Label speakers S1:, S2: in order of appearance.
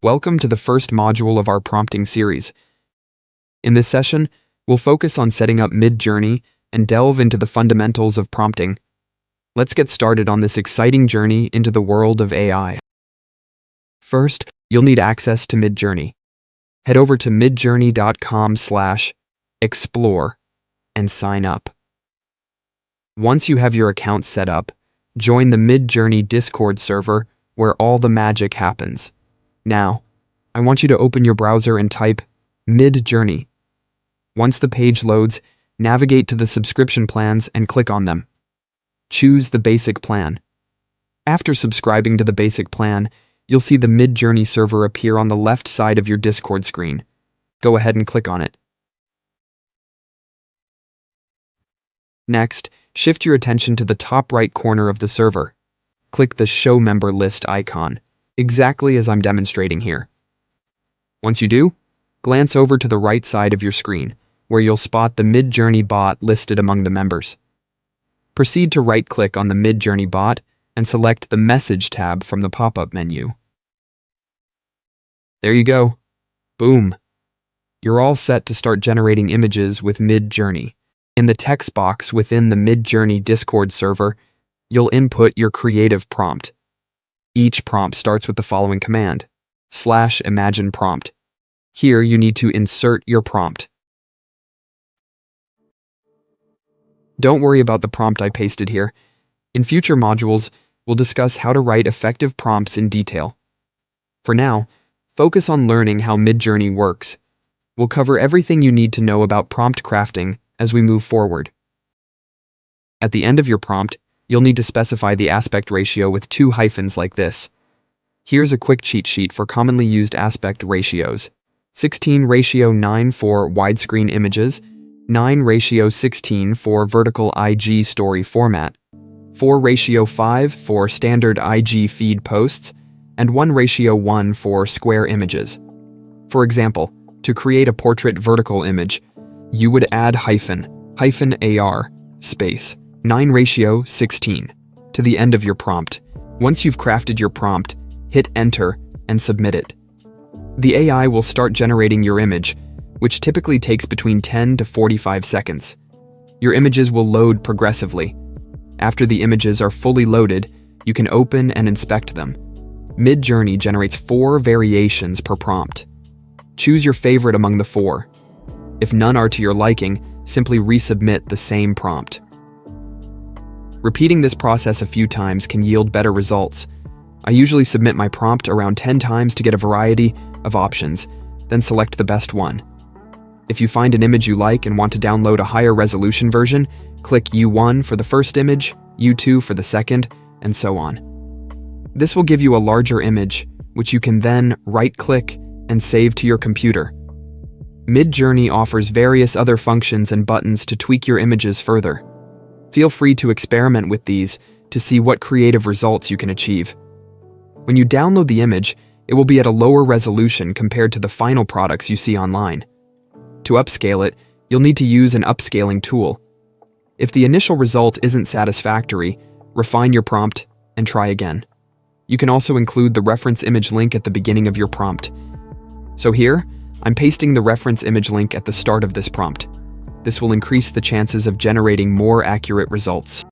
S1: Welcome to the first module of our prompting series. In this session, we'll focus on setting up MidJourney and delve into the fundamentals of prompting. Let's get started on this exciting journey into the world of AI. First, you'll need access to MidJourney. Head over to midjourney.com/explore and sign up. Once you have your account set up, join the MidJourney Discord server where all the magic happens. Now, I want you to open your browser and type MidJourney. Once the page loads, navigate to the subscription plans and click on them. Choose the basic plan. After subscribing to the basic plan, you'll see the MidJourney server appear on the left side of your Discord screen. Go ahead and click on it. Next, shift your attention to the top right corner of the server. Click the Show Member List icon, exactly as I'm demonstrating here. Once you do, glance over to the right side of your screen, where you'll spot the MidJourney bot listed among the members. Proceed to right-click on the MidJourney bot and select the Message tab from the pop-up menu. There you go. Boom. You're all set to start generating images with MidJourney. In the text box within the MidJourney Discord server, you'll input your creative prompt. Each prompt starts with the following command, /imagine prompt. Here you need to insert your prompt. Don't worry about the prompt I pasted here. In future modules, we'll discuss how to write effective prompts in detail. For now, focus on learning how MidJourney works. We'll cover everything you need to know about prompt crafting as we move forward. At the end of your prompt, you'll need to specify the aspect ratio with 2 hyphens like this. Here's a quick cheat sheet for commonly used aspect ratios. 16:9 for widescreen images, 9:16 for vertical IG story format, 4:5 for standard IG feed posts, and 1:1 for square images. For example, to create a portrait vertical image, you would add -AR space 9:16 to the end of your prompt. Once you've crafted your prompt, hit enter and submit it. The AI will start generating your image, which typically takes between 10 to 45 seconds. Your images will load progressively. After the images are fully loaded, you can open and inspect them. MidJourney generates 4 variations per prompt. Choose your favorite among the 4. If none are to your liking, simply resubmit the same prompt. Repeating this process a few times can yield better results. I usually submit my prompt around 10 times to get a variety of options, then select the best one. If you find an image you like and want to download a higher resolution version, click U1 for the first image, U2 for the second, and so on. This will give you a larger image, which you can then right-click and save to your computer. MidJourney offers various other functions and buttons to tweak your images further. Feel free to experiment with these to see what creative results you can achieve. When you download the image, it will be at a lower resolution compared to the final products you see online. To upscale it, you'll need to use an upscaling tool. If the initial result isn't satisfactory, refine your prompt and try again. You can also include the reference image link at the beginning of your prompt. So here, I'm pasting the reference image link at the start of this prompt. This will increase the chances of generating more accurate results.